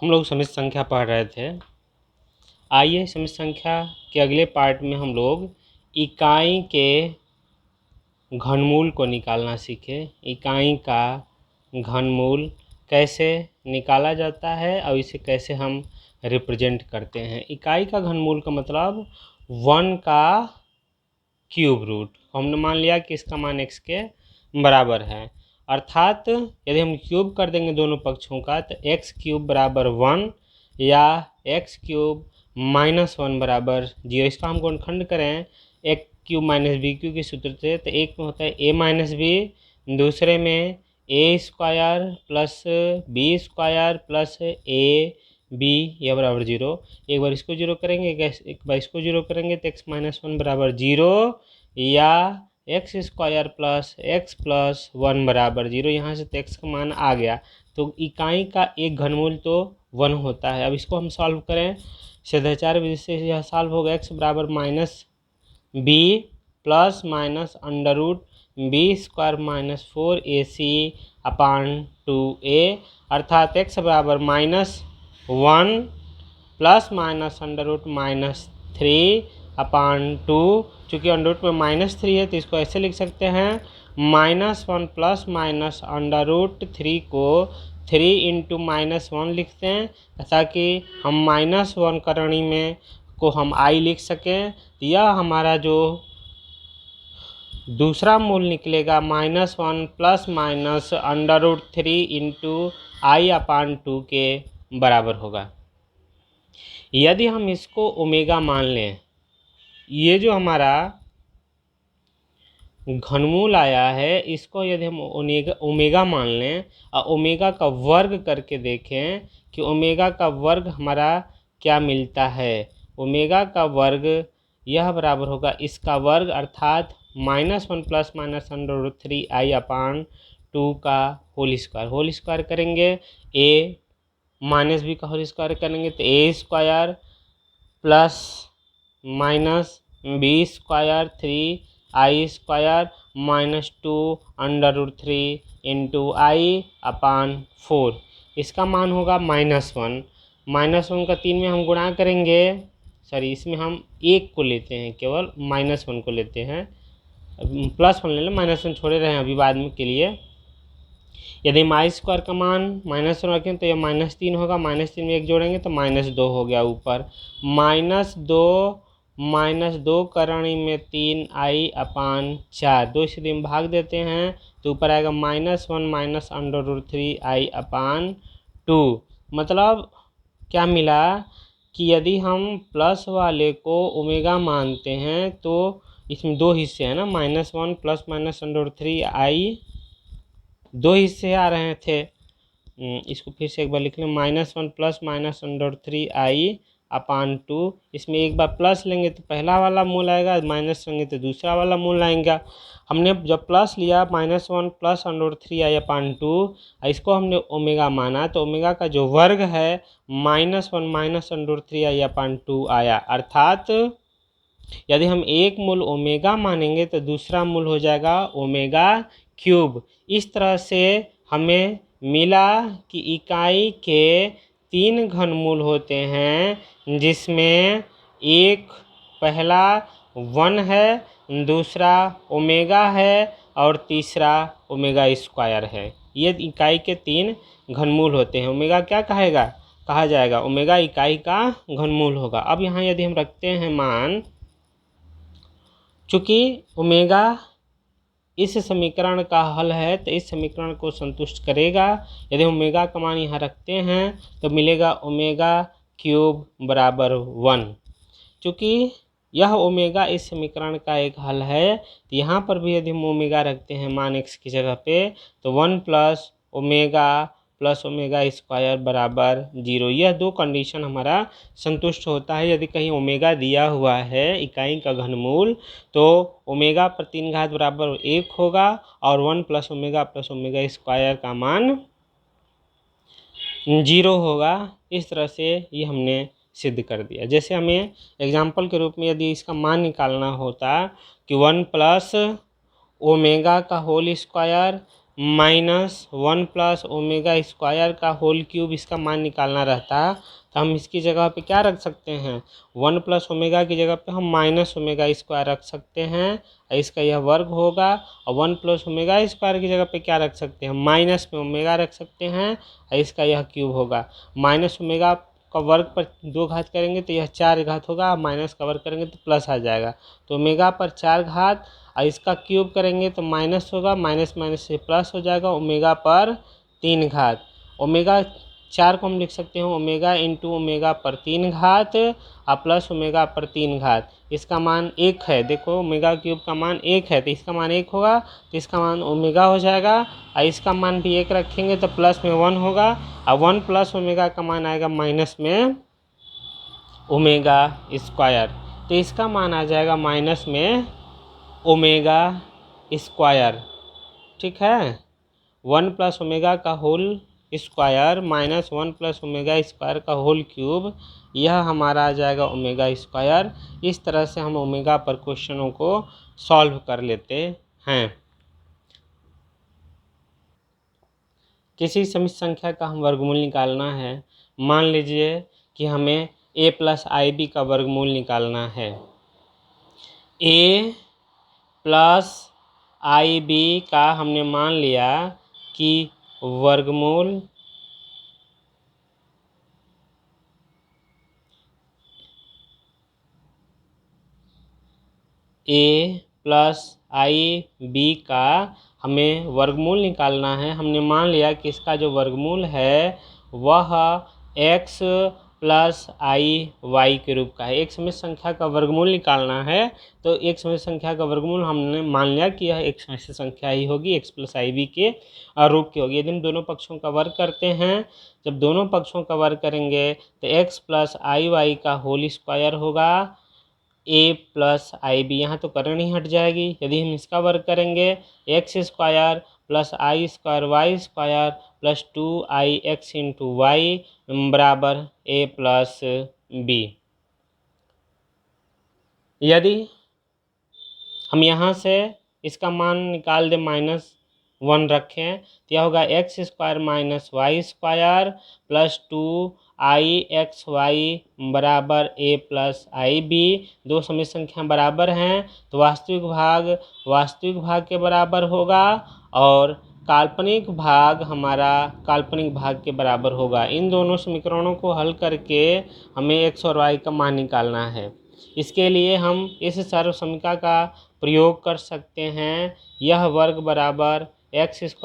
हम लोग समित संख्या पढ़ रहे थे। आइए समित संख्या के अगले पार्ट में हम लोग इकाई के घनमूल को निकालना सीखे। इकाई का घनमूल कैसे निकाला जाता है और इसे कैसे हम रिप्रेजेंट करते हैं। इकाई का घनमूल का मतलब 1 का क्यूब रूट। हमने मान लिया कि इसका मान x के बराबर है, अर्थात यदि हम क्यूब कर देंगे दोनों पक्षों का तो x क्यूब बराबर 1 या x क्यूब -1 बराबर 0। इसका हम गुणनखंड करें a cube minus B cube के सूत्र से, तो एक में होता है a माइनस बी, दूसरे में a square plus B square plus a B या बराबर 0। एक बार इसको 0 करेंगे, एक बार इसको 0 करेंगे तो x -1 बराबर 0 या x square plus x plus 1 बराबर 0। यहाँ से तो x का मान आ गया, तो इकाई का एक घनमूल तो 1 होता है। अब इसको हम सॉल्व करें सिद्धाचार्य विधि से, यह सॉल्व होगा x बराबर minus B plus minus under root B square -4 AC upon 2a, अर्थात x बराबर -1 plus minus under root -3 upon 2। चूँकि अंडर रूट में -3 है तो इसको ऐसे लिख सकते हैं -1 प्लस माइनस अंडर रूट 3 को 3 इंटू -1 लिखते हैं ताकि हम -1 करणी में को हम i लिख सकें। यह हमारा जो दूसरा मूल निकलेगा -1 plus minus under root 3 into i upon 2 के बराबर होगा। यदि हम इसको ओमेगा मान लें, ये जो हमारा घनमूल आया है इसको यदि हम ओमेगा मान लें और ओमेगा का वर्ग करके देखें कि ओमेगा का वर्ग हमारा क्या मिलता है। ओमेगा का वर्ग यह बराबर होगा इसका वर्ग, अर्थात -1 plus minus under root 3i upon 2 का होल स्क्वायर करेंगे, a माइनस बी का होल स्क्वायर करेंगे तो a square plus minus b square 3i square -2 under root 3 into i upon 4। इसका मान होगा -1। -1 का 3 में हम गुणा करेंगे, सॉरी इसमें हम 1 को लेते हैं, केवल -1 को लेते हैं, +1 ले लें, -1 छोड़े रहे हैं अभी बाद में के लिए। यदि हम आई स्क्वायर का मान -1 रखें तो यह -3 होगा, -3 में 1 जोड़ेंगे तो -2 हो गया ऊपर, -2 करणी में 3i अपान 4, 2 से हम भाग देते हैं तो ऊपर आएगा -1 minus under root 3i upon 2। मतलब क्या मिला कि यदि हम प्लस वाले को ओमेगा मानते हैं तो इसमें 2 हिस्से हैं ना, -1 plus minus under root 3i, 2 हिस्से आ रहे थे। इसको फिर से एक बार लिख लें, -1 plus minus under 3i upon 2। इसमें एक बार प्लस लेंगे तो पहला वाला मूल आएगा, माइनस लेंगे तो दूसरा वाला मूल आएगा। हमने जब प्लस लिया -1 प्लस अंडर 3i अपान 2, इसको हमने ओमेगा माना तो ओमेगा का जो वर्ग है -1 माइनस अंडर 3i अपान 2 आया, अर्थात यदि हम एक मूल ओमेगा मानेंगे तो दूसरा मूल हो जाएगा ओमेगा क्यूब। इस तरह से हमें मिला कि इकाई के 3 घनमूल होते हैं, जिसमें एक पहला 1 है, दूसरा ओमेगा है और तीसरा ओमेगा स्क्वायर है। ये इकाई के 3 घनमूल होते हैं। ओमेगा क्या कहा जाएगा, ओमेगा इकाई का घनमूल होगा। अब यहाँ यदि हम रखते हैं मान, चूँकि ओमेगा इस समीकरण का हल है तो इस समीकरण को संतुष्ट करेगा। यदि ओमेगा का मान यहाँ रखते हैं तो मिलेगा ओमेगा क्यूब बराबर 1। चूँकि यह ओमेगा इस समीकरण का एक हल है तो यहाँ पर भी यदि हम ओमेगा रखते हैं मान x की जगह पे तो 1 प्लस ओमेगा स्क्वायर बराबर 0। यह 2 कंडीशन हमारा संतुष्ट होता है। यदि कहीं ओमेगा दिया हुआ है इकाई का घनमूल तो ओमेगा पर 3 घात बराबर 1 होगा और 1 प्लस ओमेगा स्क्वायर का मान 0 होगा। इस तरह से ये हमने सिद्ध कर दिया। जैसे हमें एग्जाम्पल के रूप में यदि इसका मान निकालना होता कि 1 प्लस ओमेगा का होल स्क्वायर -1 + ओमेगा स्क्वायर का होल क्यूब इसका मान निकालना रहता तो हम इसकी जगह पे क्या रख सकते हैं, 1 + ओमेगा की जगह पे हम -ओमेगा स्क्वायर रख सकते हैं, इसका यह वर्ग होगा। और 1 + ओमेगा स्क्वायर की जगह पे क्या रख सकते हैं, माइनस में ओमेगा रख सकते हैं, इसका यह क्यूब होगा। माइनस ओमेगा का वर्ग पर 2 घात करेंगे तो यह 4 घात होगा, माइनस का वर्ग करेंगे तो प्लस आ जाएगा, तो ओमेगा पर 4 घात, और इसका क्यूब करेंगे तो माइनस होगा, माइनस माइनस से प्लस हो जाएगा, ओमेगा पर 3 घात। ओमेगा 4 को हम लिख सकते हैं ओमेगा इंटू ओमेगा पर 3 घात और प्लस ओमेगा पर 3 घात। इसका मान 1 है, देखो ओमेगा क्यूब का मान 1 है तो इसका मान 1 होगा, तो इसका मान ओमेगा हो जाएगा, और इसका मान भी 1 रखेंगे तो प्लस में 1 होगा, और 1 + ओमेगा का मान आएगा माइनस में ओमेगा स्क्वायर, तो इसका मान आ जाएगा माइनस में ओमेगा स्क्वायर। ठीक है, 1 + ओमेगा का whole square minus 1 + omega square का होल क्यूब, यह हमारा आ जाएगा ओमेगा स्क्वायर। इस तरह से हम ओमेगा पर क्वेश्चनों को सॉल्व कर लेते हैं। किसी समित संख्या का हम वर्गमूल निकालना है, मान लीजिए कि हमें a + IB का वर्गमूल निकालना है। a + IB का हमने मान लिया कि वर्गमूल a + IB का हमें वर्गमूल निकालना है। हमने मान लिया कि इसका जो वर्गमूल है वह x + IY के रूप का है। एक समित संख्या का वर्गमूल निकालना है तो एक समित संख्या का वर्गमूल हमने मान लिया कि यह एक समित संख्या ही होगी, x + IB के रूप की होगी। यदि हम दोनों पक्षों का वर्ग करते हैं, जब दोनों पक्षों का वर्ग करेंगे तो x + IY का होल स्क्वायर होगा, a + IB, यहाँ तो करण ही हट जाएगी। यदि हम इसका वर्ग करेंगे x² + I² y² + 2IX × y बराबर a + b। यदि हम यहाँ से इसका मान निकाल दें -1 रखें तो यह होगा x² - y² + 2IXY बराबर a + IB। दो समित संख्या बराबर हैं तो वास्तविक भाग के बराबर होगा और काल्पनिक भाग हमारा काल्पनिक भाग के बराबर होगा। इन दोनों समीकरणों को हल करके हमें x और y का मान निकालना है। इसके लिए हम इस सर्वसमीकरण का प्रयोग कर सकते हैं। यह वर्ग बराबर x² -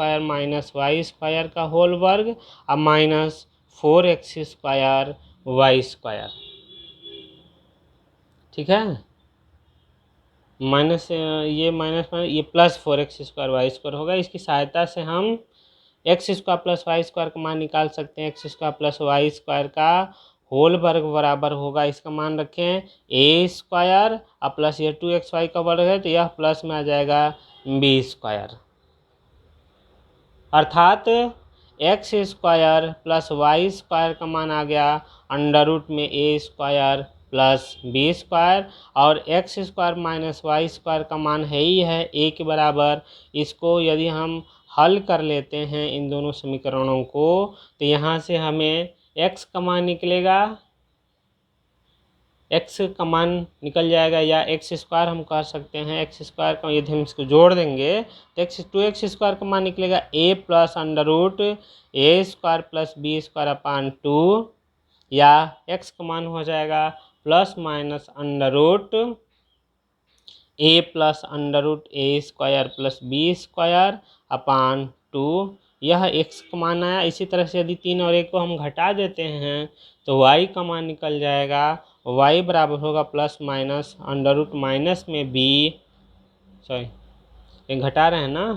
y² का होल वर्ग और -4x² y²। ठीक है, ये +4x² y² होगा। इसकी सहायता से हम x² + y² का मान निकाल सकते हैं। x² + y² का होल वर्ग बराबर होगा, इसका मान रखें a² और प्लस ये 2xy का वर्ग है तो यह प्लस में आ जाएगा b², अर्थात x² + y² का मान आ गया √ में a² + b², और x² - y² का मान है ही है a के बराबर। इसको यदि हम हल कर लेते हैं इन दोनों समीकरणों को तो यहाँ से हमें x का मान निकलेगा, x का मान निकल जाएगा, या x² हम कह सकते हैं। x² का यदि हम इसको जोड़ देंगे तो 2x² का मान निकलेगा a + √a² + b²/2, या x का मान हो जाएगा ± √a + √a² + b²/2। यह x का मान आया। इसी तरह से यदि 3 और 1 को हम घटा देते हैं तो y का मान निकल जाएगा, y बराबर होगा ± माइनस में b, ये घटा रहे हैं ना,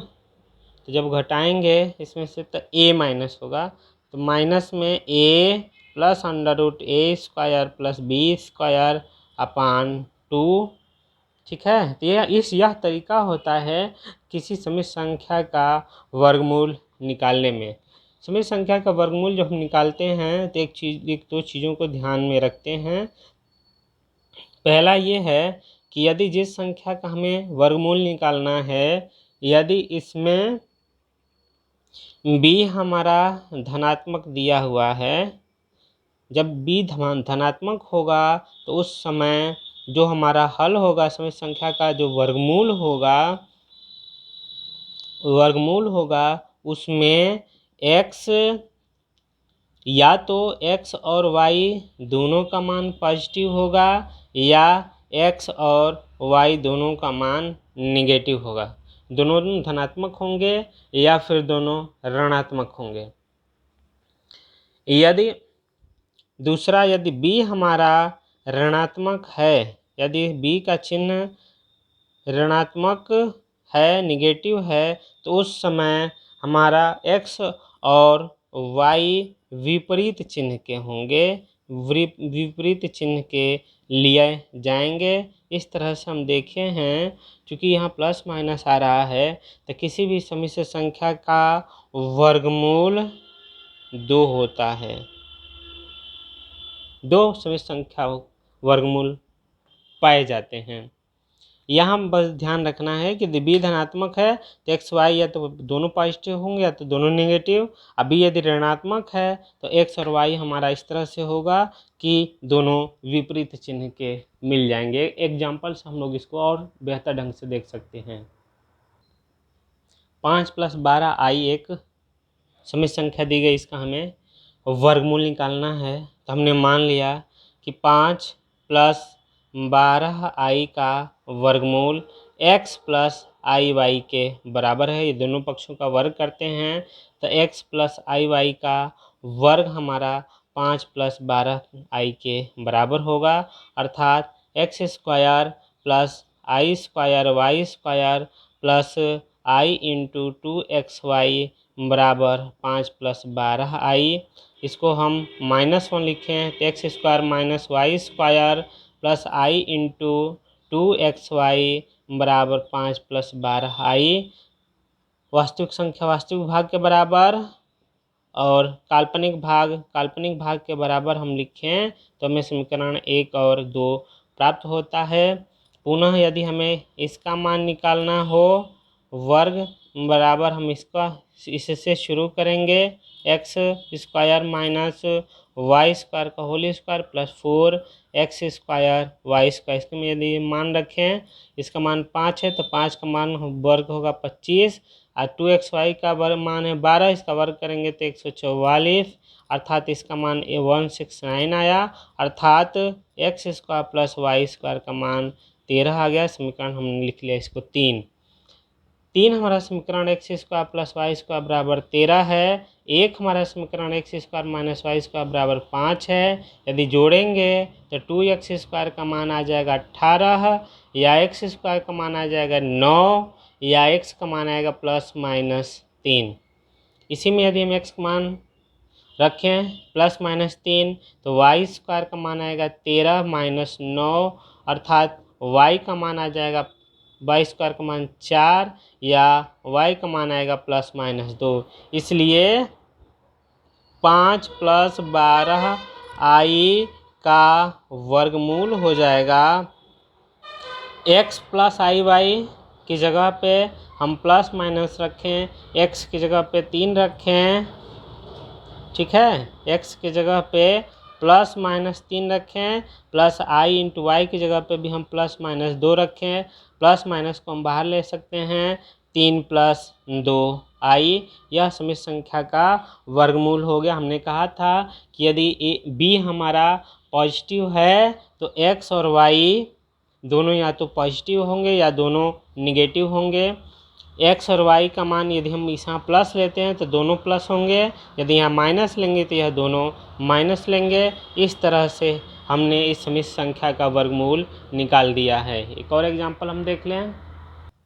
तो जब घटाएंगे इसमें से तो a माइनस होगा, तो माइनस में a + √a² + b²/2। ठीक है, तो यह तरीका होता है किसी समित संख्या का वर्गमूल निकालने में। समित संख्या का वर्गमूल जब हम निकालते हैं तो एक दो चीज़ों को ध्यान में रखते हैं। पहला ये है कि यदि जिस संख्या का हमें वर्गमूल निकालना है, यदि इसमें b हमारा धनात्मक दिया हुआ है। जब b धनात्मक होगा तो उस समय जो हमारा हल होगा समीप संख्या का जो वर्गमूल होगा उसमें x या तो x और y दोनों का मान पॉजिटिव होगा या x और y दोनों का मान निगेटिव होगा। दोनों धनात्मक होंगे या फिर दोनों ऋणात्मक होंगे। यदि b हमारा ऋणात्मक है, यदि b का चिन्ह ऋणात्मक है, निगेटिव है, तो उस समय हमारा x और y विपरीत चिन्ह के होंगे, विपरीत चिन्ह के लिए जाएंगे। इस तरह से हम देखे हैं, क्योंकि यहाँ प्लस माइनस आ रहा है तो किसी भी समिश्र संख्या का वर्गमूल 2 होता है। 2 समिश्र संख्या वर्गमूल पाए जाते हैं। यहाँ बस ध्यान रखना है कि यदि b धनात्मक है तो x y या तो दोनों पॉजिटिव होंगे या तो दोनों नेगेटिव। अब b यदि ऋणात्मक है तो x और y हमारा इस तरह से होगा कि दोनों विपरीत चिन्ह के मिल जाएंगे। एग्जाम्पल से हम लोग इसको और बेहतर ढंग से देख सकते हैं। 5 + 12 i एक समिश्र संख्या दी गई, इसका हमें वर्गमूल निकालना है। तो हमने मान लिया कि 5 + 12 i का वर्गमूल x + iy के बराबर है। ये दोनों पक्षों का वर्ग करते हैं तो x + iy का वर्ग हमारा 5 + 12 i के बराबर होगा, अर्थात x² + i² y² + i × 2xy बराबर 5 + 12i। इसको हम -1 लिखें तो x² - y² + i × 2xy बराबर 5 + 12i। वास्तविक संख्या वास्तविक भाग के बराबर और काल्पनिक भाग के बराबर हम लिखें तो हमें समीकरण 1 और 2 प्राप्त होता है। पुनः यदि हमें इसका मान निकालना हो वर्ग बराबर, हम इससे शुरू करेंगे x² - y² का होल स्क्वायर + 4x² y²। इसके में यदि मान रखें, इसका मान 5 है तो 5 का मान वर्ग होगा 25 और 2xy का वर्ग मान है 12, इसका वर्ग करेंगे तो 144, अर्थात इसका मान 169 आया, अर्थात x² + y² का मान 13 आ गया। समीकरण हमने लिख लिया इसको 3 हमारा समीकरण x² + y² बराबर 13 है। 1 हमारा समीकरण x² - y² बराबर 5 है। यदि जोड़ेंगे तो 2x² का मान आ जाएगा 18 या x² का मान आ जाएगा 9 या x का मान आएगा ±3। इसी में यदि हम x का मान रखें ±3 तो y² का मान आएगा 13 - 9, अर्थात y का मान आ जाएगा y² का मान 4 या y का मान आएगा ±2। इसलिए 5 + 12i का वर्गमूल हो जाएगा x + iy की जगह पे हम प्लस माइनस रखें, x की जगह पे 3 रखें, ठीक है। x की जगह पे ±3 रखें, प्लस i × y की जगह पे भी हम ±2 रखें। प्लस माइनस को हम बाहर ले सकते हैं, 3 + 2i। यह समिश्र संख्या का वर्गमूल हो गया। हमने कहा था कि यदि b हमारा पॉजिटिव है तो x और y दोनों या तो पॉजिटिव होंगे या दोनों निगेटिव होंगे। x और y का मान यदि हम यहाँ प्लस लेते हैं तो दोनों प्लस होंगे, यदि यहाँ माइनस लेंगे तो यह दोनों माइनस लेंगे। इस तरह से हमने इस समिश्र संख्या का वर्गमूल निकाल दिया है। एक और एग्जांपल हम देख लें।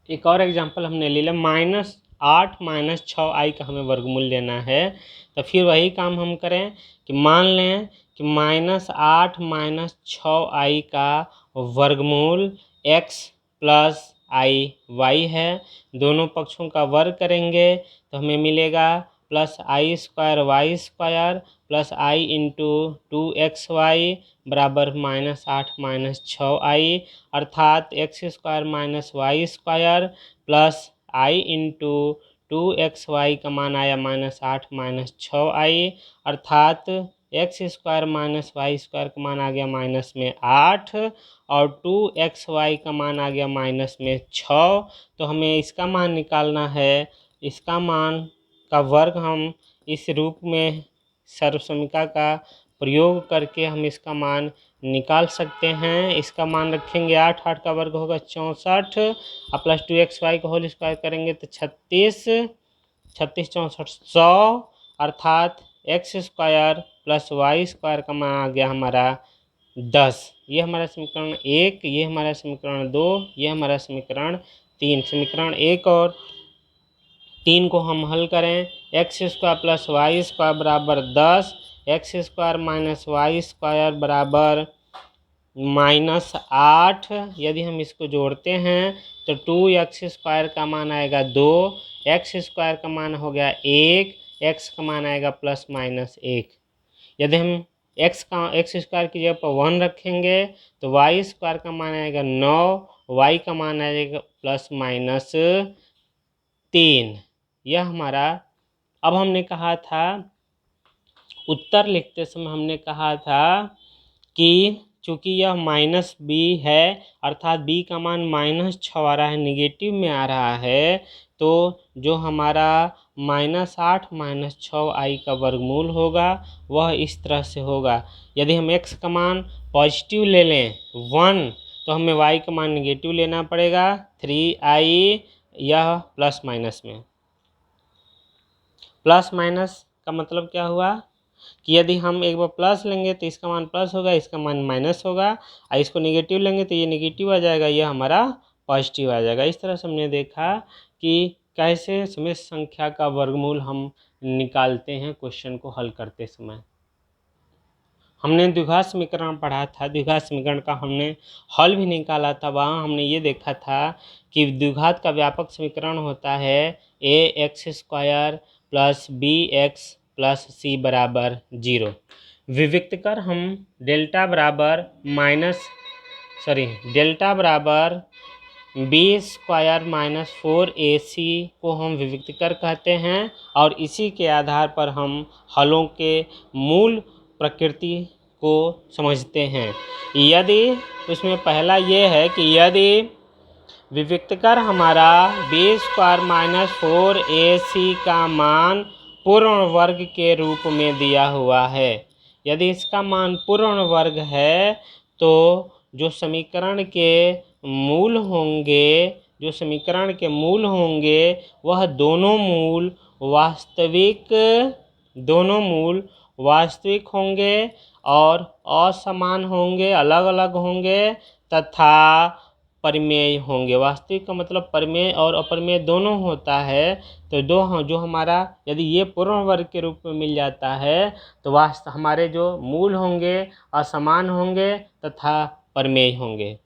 एक और एग्जांपल हमने ले लिया, -8 - 6i का हमें वर्गमूल लेना है। तो फिर वही काम हम करें कि मान लें कि -8 - 6i का वर्गमूल x + iy है। दोनों पक्षों का वर्ग करेंगे तो हमें मिलेगा +i² y² + i × 2xy बराबर -8 - 6i, अर्थात x² - y² + i × 2xy का मान आया -8 -6i, अर्थात x² - y² का मान आ गया -8 और 2xy का मान आ गया -6। तो हमें इसका मान निकालना है। इसका मान का वर्ग हम इस रूप में सर्वसमीका का प्रयोग करके हम इसका मान निकाल सकते हैं। इसका मान रखेंगे 8, 8 का वर्ग होगा 64 और प्लस 2xy का होल स्क्वायर करेंगे तो 36, 36 64 100, अर्थात x² + y² का मान आ गया हमारा 10। ये हमारा समीकरण 1, ये हमारा समीकरण 2, ये हमारा समीकरण 3। समीकरण 1 और 3 को हम हल करें। x² + y² बराबर 10, x² - y² बराबर -8। यदि हम इसको जोड़ते हैं तो 2x² का मान आएगा 2, x² का मान हो गया 1, x का मान आएगा ±1। यदि हम x² की जगह पर 1 रखेंगे तो y² का मान आएगा 9, y का मान आएगा ±3। यह हमारा, अब हमने कहा था उत्तर लिखते समय हमने कहा था कि चूँकि यह -b है, अर्थात b का मान -6 आ रहा है, निगेटिव में आ रहा है, तो जो हमारा -8 - 6i का वर्गमूल होगा वह इस तरह से होगा। यदि हम x का मान पॉजिटिव ले लें 1, तो हमें y का मान निगेटिव लेना पड़ेगा 3i, यह प्लस माइनस में। प्लस माइनस का मतलब क्या हुआ कि यदि हम एक बार प्लस लेंगे तो इसका मान प्लस होगा, इसका मान माइनस होगा, और इसको नेगेटिव लेंगे तो ये नेगेटिव आ जाएगा, यह हमारा पॉजिटिव आ जाएगा। इस तरह से हमने देखा कि कैसे समेत संख्या का वर्गमूल हम निकालते हैं क्वेश्चन को हल करते समय। हमने द्विघात समीकरण पढ़ा था, द्विघात समीकरण का हमने हल भी निकाला था। वहाँ हमने ये देखा था कि द्विघात का व्यापक समीकरण होता है ax² + bx + c बराबर 0। विविक्त कर हम डेल्टा बराबर b² - 4ac को हम विविक्त कर कहते हैं और इसी के आधार पर हम हलों के मूल प्रकृति को समझते हैं। यदि उसमें पहला ये है कि यदि विविक्तकर हमारा b² - 4ac का मान पूर्ण वर्ग के रूप में दिया हुआ है, यदि इसका मान पूर्ण वर्ग है तो जो समीकरण के मूल होंगे वह दोनों मूल वास्तविक होंगे और असमान होंगे, अलग अलग होंगे तथा परिमेय होंगे। वास्तविक का मतलब परिमेय और अपरिमेय दोनों होता है। तो जो हमारा यदि ये पूर्ण वर्ग के रूप में मिल जाता है तो हमारे जो मूल होंगे असमान होंगे तथा परिमेय होंगे।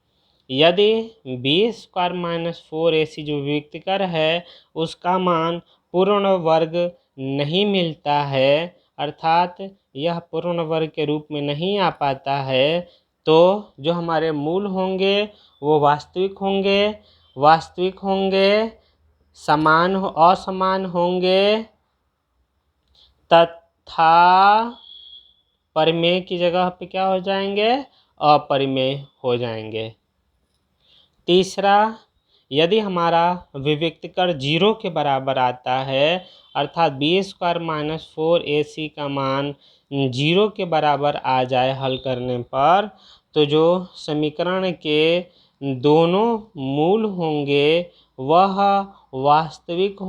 यदि b² - 4ac जो विविक्तकर है उसका मान पूर्ण वर्ग नहीं मिलता है, अर्थात यह पूर्ण वर्ग के रूप में नहीं आ पाता है, तो जो हमारे मूल होंगे वो वास्तविक होंगे, असमान होंगे तथा परिमेय की जगह पे क्या हो जाएंगे, अपरिमेय हो जाएंगे। तीसरा, यदि हमारा विविक्तकर 0 के बराबर आता है, अर्थात b² - 4ac का मान 0 के बराबर आ जाए हल करने पर, तो जो समीकरण के दोनों मूल होंगे वह वास्तविक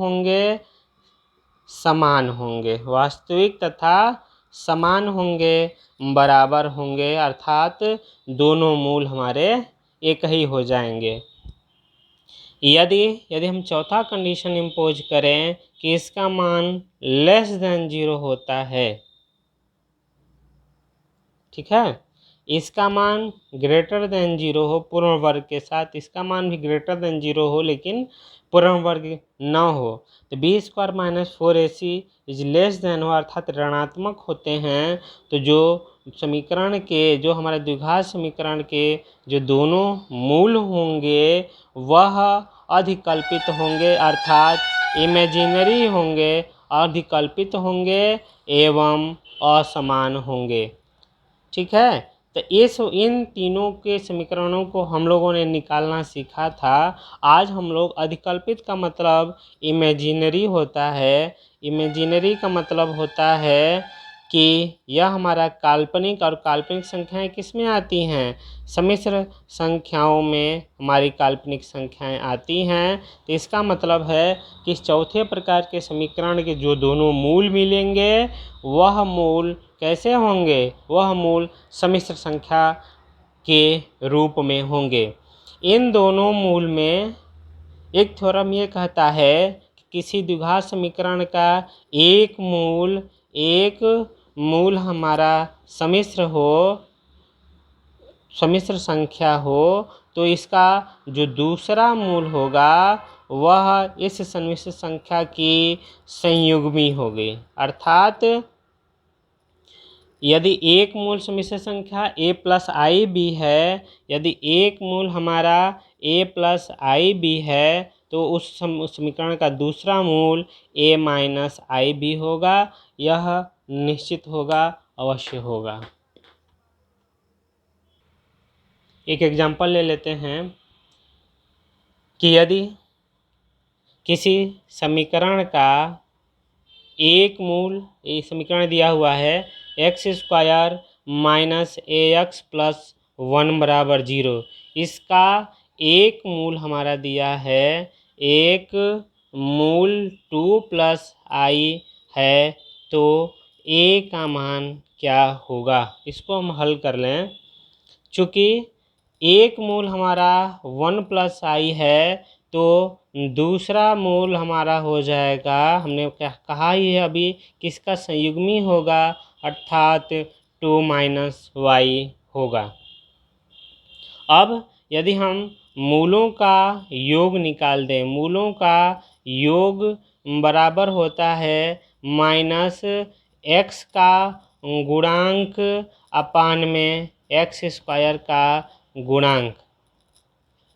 तथा समान होंगे, बराबर होंगे, अर्थात दोनों मूल हमारे एक ही हो जाएंगे। यदि हम चौथा कंडीशन इम्पोज करें कि इसका मान <0 होता है, ठीक है, इसका मान <0 हो पूर्ण वर्ग के साथ, इसका मान भी <0 हो लेकिन पूर्ण वर्ग न हो, तो b² - 4ac << हो, अर्थात ऋणात्मक होते हैं, तो जो समीकरण के जो हमारे द्विघात समीकरण के जो दोनों मूल होंगे वह अधिकल्पित होंगे, अर्थात इमेजिनरी होंगे, अधिकल्पित होंगे एवं असमान होंगे। ठीक है, तो इन तीनों के समीकरणों को हम लोगों ने निकालना सीखा था। आज हम लोग अधिकल्पित का मतलब इमेजिनरी होता है। इमेजिनरी का मतलब होता है कि यह हमारा काल्पनिक, और काल्पनिक संख्याएं किस में आती हैं? सम्मिश्र संख्याओं में हमारी काल्पनिक संख्याएं आती हैं। तो इसका मतलब है कि इस चौथे प्रकार के समीकरण के जो दोनों मूल मिलेंगे वह मूल कैसे होंगे? वह मूल सम्मिश्र संख्या के रूप में होंगे। इन दोनों मूल में एक थ्योरम ये कहता है कि किसी द्विघात समीकरण का एक मूल हमारा सम्मिश्र संख्या हो तो इसका जो दूसरा मूल होगा वह इस सम्मिश्र संख्या की संयुग्मी होगी। अर्थात यदि एक मूल सम्मिश्र संख्या a प्लस आई बी है, यदि एक मूल हमारा a प्लस आई बी है तो उस समीकरण का दूसरा मूल a माइनस आई बी होगा। यह निश्चित होगा, अवश्य होगा। एक एग्जाम्पल ले लेते हैं कि यदि किसी समीकरण का एक मूल, ये समीकरण दिया हुआ है एक्स स्क्वायर माइनस ए एक्स प्लस 1 बराबर 0, इसका एक मूल हमारा दिया है, एक मूल 2 प्लस आई है, तो ए का मान क्या होगा? इसको हम हल कर लें। चूँकि एक मूल हमारा 1 प्लस आई है तो दूसरा मूल हमारा हो जाएगा, हमने क्या कहा ही है अभी, किसका संयुग्मी होगा, अर्थात 2 माइनस वाई होगा। अब यदि हम मूलों का योग निकाल दें, मूलों का योग बराबर होता है माइनस एक्स का गुणांक अपान में एक्स स्क्वायर का गुणांक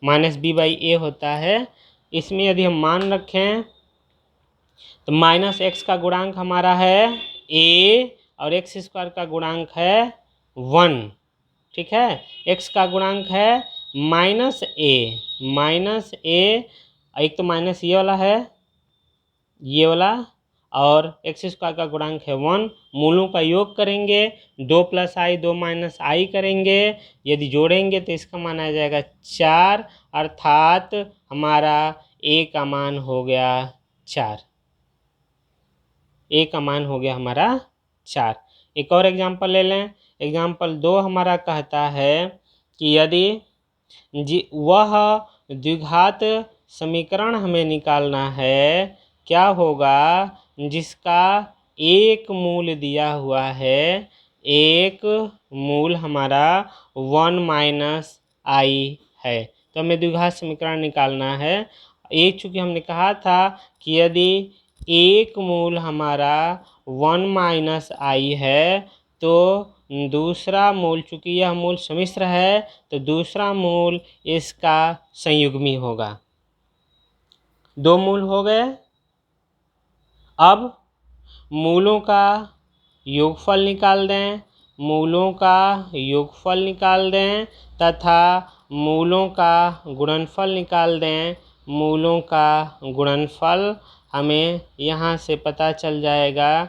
माइनस बी बाई ए होता है। इसमें यदि हम मान रखें तो माइनस एक्स का गुणांक हमारा है ए और एक्स स्क्वायर का गुणांक है 1। ठीक है, एक्स का गुणांक है माइनस ए, एक तो माइनस ये वाला है, ये वाला, और एक्स स्क्वायर का गुणांक है 1। मूलों का योग करेंगे, 2 प्लस आई 2 माइनस आई करेंगे, यदि जोड़ेंगे तो इसका मान आ जाएगा 4, अर्थात हमारा ए का मान हो गया 4। ए का मान हो गया हमारा 4। एक और एग्जांपल ले लें। एग्जांपल 2 हमारा कहता है कि यदि वह द्विघात समीकरण हमें निकालना है, क्या होगा, जिसका एक मूल दिया हुआ है, एक मूल हमारा 1 माइनस आई है, तो हमें द्विघात समीकरण निकालना है। एक चूँकि हमने कहा था कि यदि एक मूल हमारा 1 माइनस आई है तो दूसरा मूल, चूँकि यह मूल सम्मिश्र है तो दूसरा मूल इसका संयुग्मी होगा। 2 मूल हो गए। अब मूलों का योगफल निकाल दें, मूलों का योगफल निकाल दें तथा मूलों का गुणनफल निकाल दें। मूलों का गुणनफल हमें यहाँ से पता चल जाएगा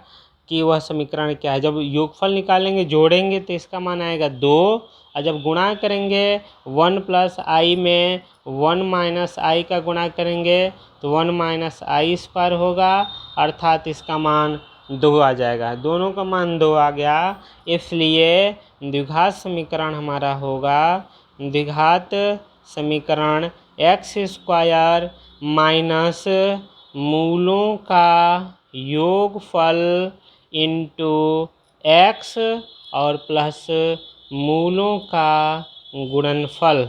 कि वह समीकरण क्या है। जब योगफल निकालेंगे, जोड़ेंगे तो इसका मान आएगा 2, और जब गुणा करेंगे 1 प्लस आई में 1 माइनस आई का गुणा करेंगे तो 1 माइनस आई स्क्वायर होगा, अर्थात इसका मान 2 आ जाएगा। दोनों का मान 2 आ गया, इसलिए द्विघात समीकरण हमारा होगा, द्विघात समीकरण एक्स स्क्वायर माइनस मूलों का योगफल इंटू एक्स और प्लस मूलों का गुणनफल,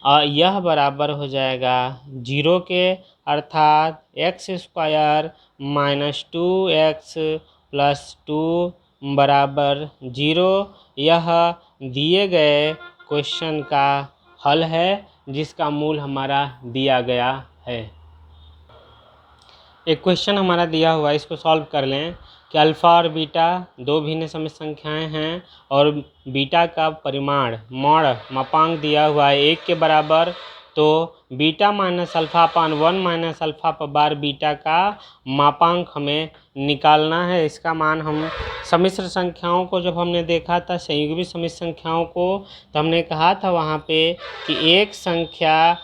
और यह बराबर हो जाएगा 0 के, अर्थात x square minus 2x plus 2 बराबर 0। यह दिए गए क्वेश्चन का हल है जिसका मूल हमारा दिया गया है। एक क्वेश्चन हमारा दिया हुआ है, इसको सॉल्व कर लें कि अल्फ़ा और बीटा दो भिन्न सम संख्याएं हैं और बीटा का परिमाण मापांक दिया हुआ है 1 के बराबर, तो beta minus alpha upon 1 minus alpha पर बार बीटा का मापांक हमें निकालना है। इसका मान हम सम्मिश्र संख्याओं को जब हमने देखा था, संयुग्मी सम्मिश्र संख्याओं को, तो हमने कहा था वहाँ पे कि एक संख्या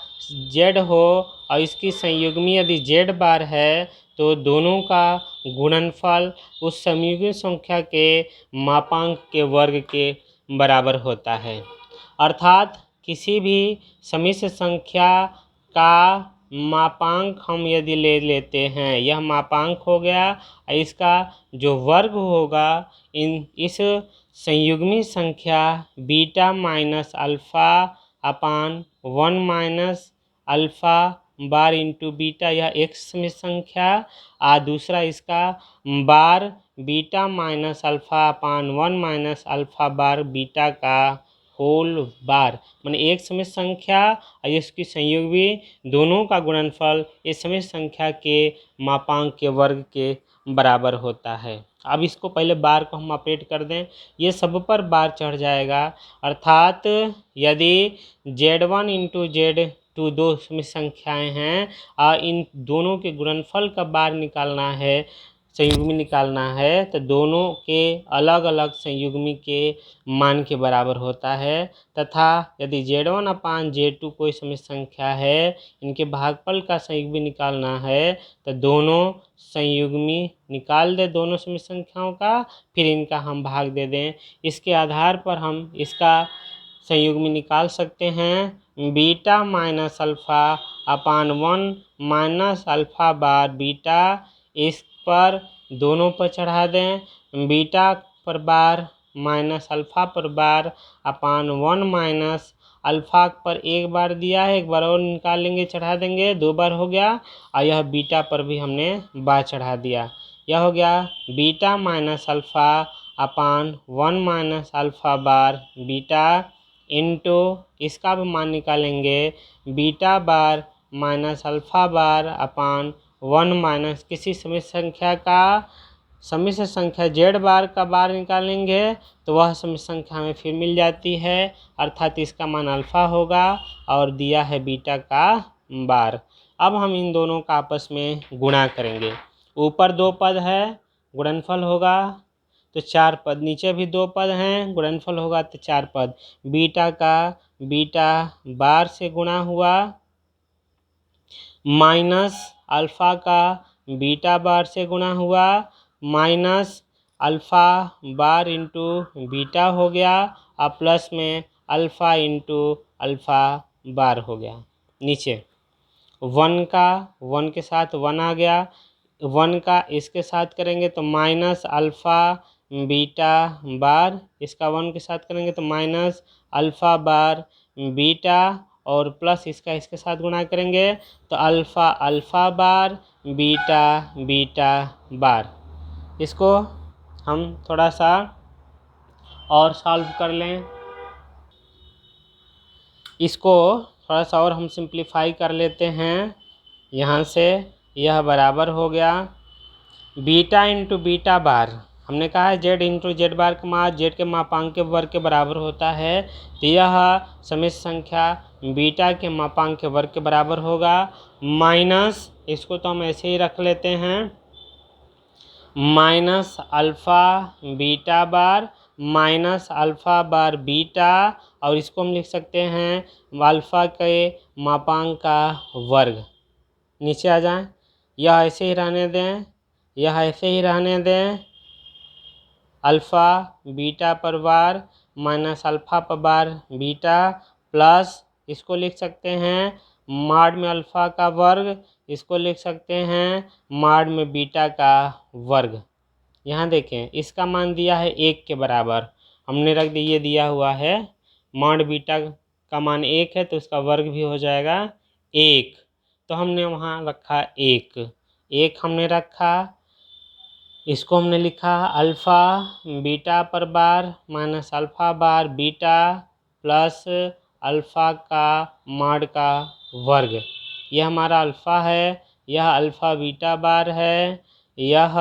z हो और इसकी संयुग्मी यदि z बार है तो दोनों का गुणनफल उस संयुग्मी संख्या के मापांक के वर्ग के बराबर होता है। अर्थात किसी भी सम्मिश्र संख्या का मापांक हम यदि ले लेते हैं, यह मापांक हो गया, इसका जो वर्ग होगा इस संयुग्मी संख्या beta minus alpha upon 1 minus alpha bar into beta, यह एक सम्मिश्र संख्या, और दूसरा इसका बार beta minus alpha upon 1 minus alpha बार बीटा का होल बार, माने एक सम्मिश्र संख्या और इसकी संयुग्मी दोनों का गुणनफल इस सम्मिश्र संख्या के मापांक के वर्ग के बराबर होता है। अब इसको पहले बार को हम ऑपरेट कर दें, ये सब पर बार चढ़ जाएगा। अर्थात यदि z1 इंटू z2 दो सम्मिश्र संख्याएं हैं और इन दोनों के गुणनफल का बार निकालना है, संयुग्मी निकालना है, तो दोनों के अलग अलग संयुग्मी के मान के बराबर होता है। तथा यदि z1 अपान z2 कोई सम्मिश्र संख्या है, इनके भागफल का संयुग्मी निकालना है, तो दोनों संयुग्मी निकाल दे दोनों सम्मिश्र संख्याओं का, फिर इनका हम भाग दे दें। इसके आधार पर हम इसका संयुग्मी निकाल सकते हैं। Beta minus alpha upon 1 minus alpha बार बीटा, इस पर दोनों पर चढ़ा दें, बीटा पर बार माइनस अल्फ़ा पर बार अपान 1 माइनस अल्फ़ा पर एक बार दिया है, एक बार और निकाल लेंगे, चढ़ा देंगे, 2 बार हो गया, और यह बीटा पर भी हमने बार चढ़ा दिया। यह हो गया beta minus alpha upon 1 minus alpha बार बीटा इंटू इसका भी मान निकालेंगे, बीटा बार माइनस अल्फ़ा बार अपान 1 माइनस किसी सम्मिश्र संख्या का सम्मिश्र संख्या z बार का बार निकालेंगे तो वह सम्मिश्र संख्या हमें फिर मिल जाती है, अर्थात इसका मान अल्फ़ा होगा और दिया है बीटा का बार। अब हम इन दोनों का आपस में गुणा करेंगे। ऊपर 2 पद है, गुणनफल होगा तो 4 पद, नीचे भी 2 पद हैं, गुणनफल होगा तो 4 पद। बीटा का बीटा बार से गुणा हुआ माइनस अल्फ़ा का बीटा बार से गुणा हुआ minus alpha bar into beta हो गया और प्लस में अल्फ़ा इंटू अल्फ़ा बार हो गया। नीचे 1 का 1 के साथ 1 आ गया, 1 का इसके साथ करेंगे तो माइनस अल्फ़ा बीटा बार, इसका 1 के साथ करेंगे तो माइनस अल्फ़ा बार बीटा, और प्लस इसका इसके साथ गुणा करेंगे तो अल्फ़ा बार बीटा बीटा बार। इसको हम थोड़ा सा और सॉल्व कर लें, इसको थोड़ा सा और हम सिंप्लीफाई कर लेते हैं। यहाँ से यह बराबर हो गया बीटा इंटू बीटा बार, हमने कहा है z इंटू जेड बार का मान z के मापांक के वर्ग के बराबर होता है, तो यह सम्मिश्र संख्या बीटा के मापांक के वर्ग के बराबर होगा। माइनस इसको तो हम ऐसे ही रख लेते हैं, माइनस अल्फ़ा बीटा बार माइनस अल्फ़ा बार बीटा, और इसको हम लिख सकते हैं अल्फ़ा के मापांक का वर्ग। नीचे आ जाएं, यह ऐसे ही रहने दें, यह ऐसे ही रहने दें, अल्फ़ा बीटा पर बार माइनस अल्फ़ा पर बार बीटा, प्लस इसको लिख सकते हैं मॉड में अल्फ़ा का वर्ग, इसको लिख सकते हैं मॉड में बीटा का वर्ग। यहाँ देखें इसका मान दिया है 1 के बराबर, हमने रख दिया, ये दिया हुआ है मॉड बीटा का मान 1 है तो उसका वर्ग भी हो जाएगा 1, तो हमने वहाँ रखा 1 हमने रखा, इसको हमने लिखा अल्फ़ा बीटा पर बार माइनस अल्फ़ा बार बीटा प्लस अल्फ़ा का मॉड का वर्ग। यह हमारा अल्फ़ा है, यह अल्फ़ा बीटा बार है, यह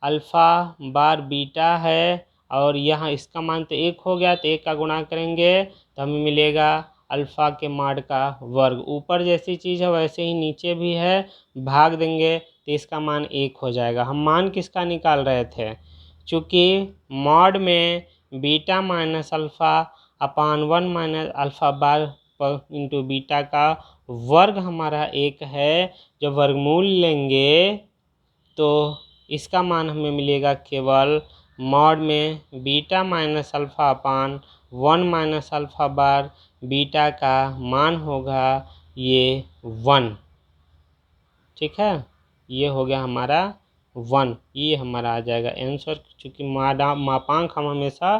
अल्फ़ा बार बीटा है, और यहाँ इसका मान तो 1 हो गया, तो 1 का गुणा करेंगे तो हमें मिलेगा अल्फ़ा के माड का वर्ग। ऊपर जैसी चीज़ है वैसे ही नीचे भी है, भाग देंगे तो इसका मान 1 हो जाएगा। हम मान किसका निकाल रहे थे? चूँकि मॉड में beta minus alpha upon 1 minus alpha bar into beta का वर्ग हमारा 1 है। जब वर्गमूल लेंगे तो इसका मान हमें मिलेगा केवल मॉड में beta minus alpha upon 1 minus alpha बार बीटा का मान होगा ये 1। ठीक है, ये हो गया हमारा 1, ये हमारा आ जाएगा आंसर। चूँकि मापांक हम हमेशा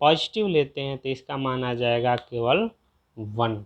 पॉजिटिव लेते हैं तो इसका मान आ जाएगा केवल 1।